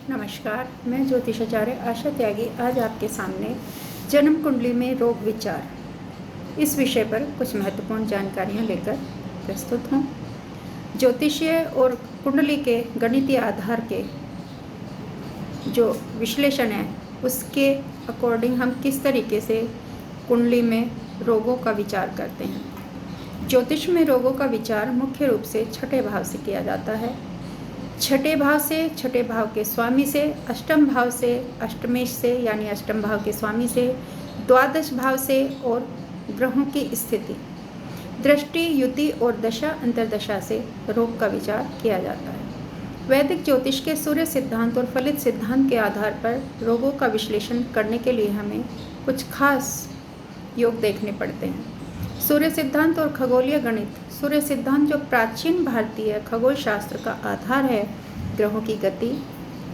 नमस्कार, मैं ज्योतिषाचार्य आशा त्यागी आज आपके सामने जन्म कुंडली में रोग विचार इस विषय पर कुछ महत्वपूर्ण जानकारियां लेकर प्रस्तुत हूँ। ज्योतिषीय और कुंडली के गणितीय आधार के जो विश्लेषण है उसके अकॉर्डिंग हम किस तरीके से कुंडली में रोगों का विचार करते हैं। ज्योतिष में रोगों का विचार मुख्य रूप से छठे भाव से किया जाता है। छठे भाव से, छठे भाव के स्वामी से, अष्टम भाव से, अष्टमेश से यानी अष्टम भाव के स्वामी से, द्वादश भाव से और ग्रहों की स्थिति, दृष्टि, युति और दशा अंतर्दशा से रोग का विचार किया जाता है। वैदिक ज्योतिष के सूर्य सिद्धांत और फलित सिद्धांत के आधार पर रोगों का विश्लेषण करने के लिए हमें कुछ खास योग देखने पड़ते हैं। सूर्य सिद्धांत और खगोलीय गणित। सूर्य सिद्धांत जो प्राचीन भारतीय खगोल शास्त्र का आधार है, ग्रहों की गति,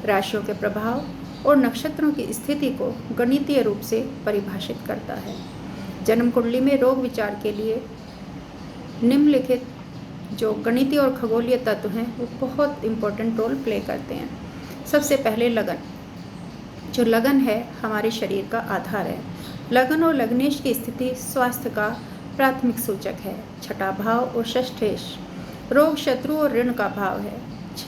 राशियों के प्रभाव और नक्षत्रों की स्थिति को गणितीय रूप से परिभाषित करता है। जन्म कुंडली में रोग विचार के लिए निम्नलिखित जो गणितीय और खगोलीय तत्व हैं वो बहुत इम्पोर्टेंट रोल प्ले करते हैं। सबसे पहले लगन। जो लगन है हमारे शरीर का आधार है। लगन और लग्नेश की स्थिति स्वास्थ्य का प्राथमिक सूचक है। छठा भाव और षष्ठेश रोग, शत्रु और ऋण का भाव है।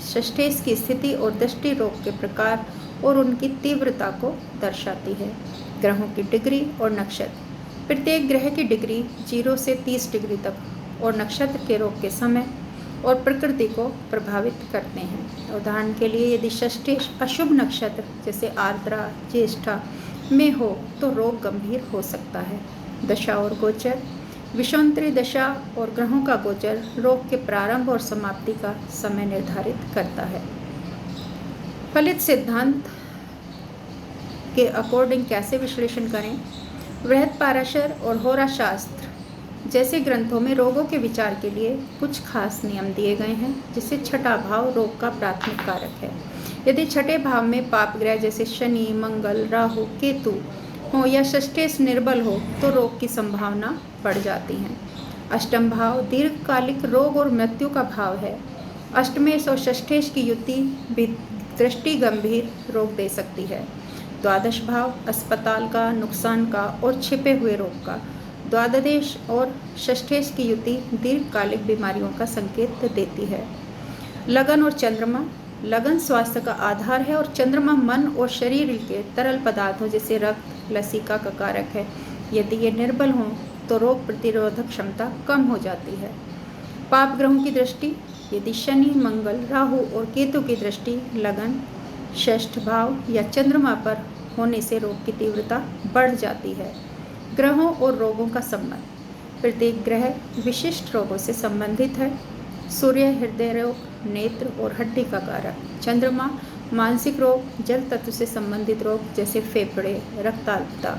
षष्ठेश की स्थिति और दृष्टि रोग के प्रकार और उनकी तीव्रता को दर्शाती है। ग्रहों की डिग्री और नक्षत्र। प्रत्येक ग्रह की डिग्री 0 से 30 डिग्री तक और नक्षत्र के रोग के समय और प्रकृति को प्रभावित करते हैं। उदाहरण के लिए यदि षष्ठेश अशुभ नक्षत्र जैसे आर्द्रा, ज्येष्ठा में हो तो रोग गंभीर हो सकता है। दशा और गोचर। विषांतरी दशा और ग्रहों का गोचर रोग के प्रारंभ और समाप्ति का समय निर्धारित करता है। फलित सिद्धांत के अकॉर्डिंग कैसे विश्लेषण करें? बृहत्पराशर और होरा शास्त्र जैसे ग्रंथों में रोगों के विचार के लिए कुछ खास नियम दिए गए हैं, जिससे छठा भाव रोग का प्राथमिक कारक है। यदि छठे भाव में पाप ग्रह जैसे शनि, मंगल, राहु, केतु हो या षष्ठेश निर्बल हो तो रोग की संभावना बढ़ जाती है। अष्टम भाव दीर्घकालिक रोग और मृत्यु का भाव है। अष्टमेश और षष्ठेश की युति भी दृष्टि गंभीर रोग दे सकती है। द्वादश भाव अस्पताल का, नुकसान का और छिपे हुए रोग का। द्वादश और षष्ठेश की युति दीर्घकालिक बीमारियों का संकेत देती है। लगन और चंद्रमा। लगन स्वास्थ्य का आधार है और चंद्रमा मन और शरीर के तरल पदार्थों जैसे रक्त, लसिका का कारक है। यदि ये निर्बल हों तो रोग प्रतिरोधक क्षमता कम हो जाती है। पाप ग्रहों की दृष्टि। यदि शनि, मंगल, राहु और केतु की दृष्टि लगन, षष्ठ भाव या चंद्रमा पर होने से रोग की तीव्रता बढ़ जाती है। ग्रहों और रोगों का संबंध। प्रत्येक ग्रह विशिष्ट रोगों से संबंधित है। सूर्य हृदय रोग, नेत्र और हड्डी का कारक। चंद्रमा मानसिक रोग, जल तत्व से संबंधित रोग जैसे फेफड़े, रक्ताल्पता।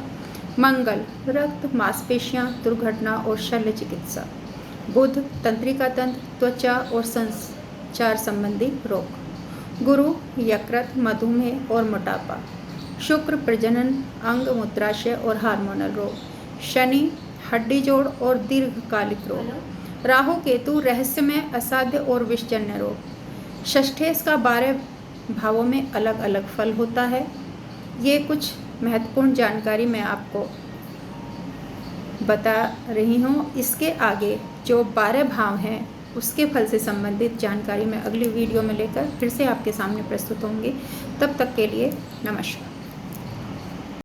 मंगल रक्त, मांसपेशियां, दुर्घटना और शल्य चिकित्सा। बुध तंत्रिका तंत्र, त्वचा और संचार संबंधी रोग। गुरु यकृत, मधुमेह और मोटापा। शुक्र प्रजनन, अंग, मूत्राशय और हार्मोनल रोग। शनि हड्डी जोड़ और दीर्घकालिक रोग। राहु केतु रहस्यमय, असाध्य और विषजन्य रोग। षष्ठेश का 12 भावों में अलग अलग फल होता है। ये कुछ महत्वपूर्ण जानकारी मैं आपको बता रही हूँ। इसके आगे जो 12 भाव हैं उसके फल से संबंधित जानकारी मैं अगली वीडियो में लेकर फिर से आपके सामने प्रस्तुत होंगी। तब तक के लिए नमस्कार।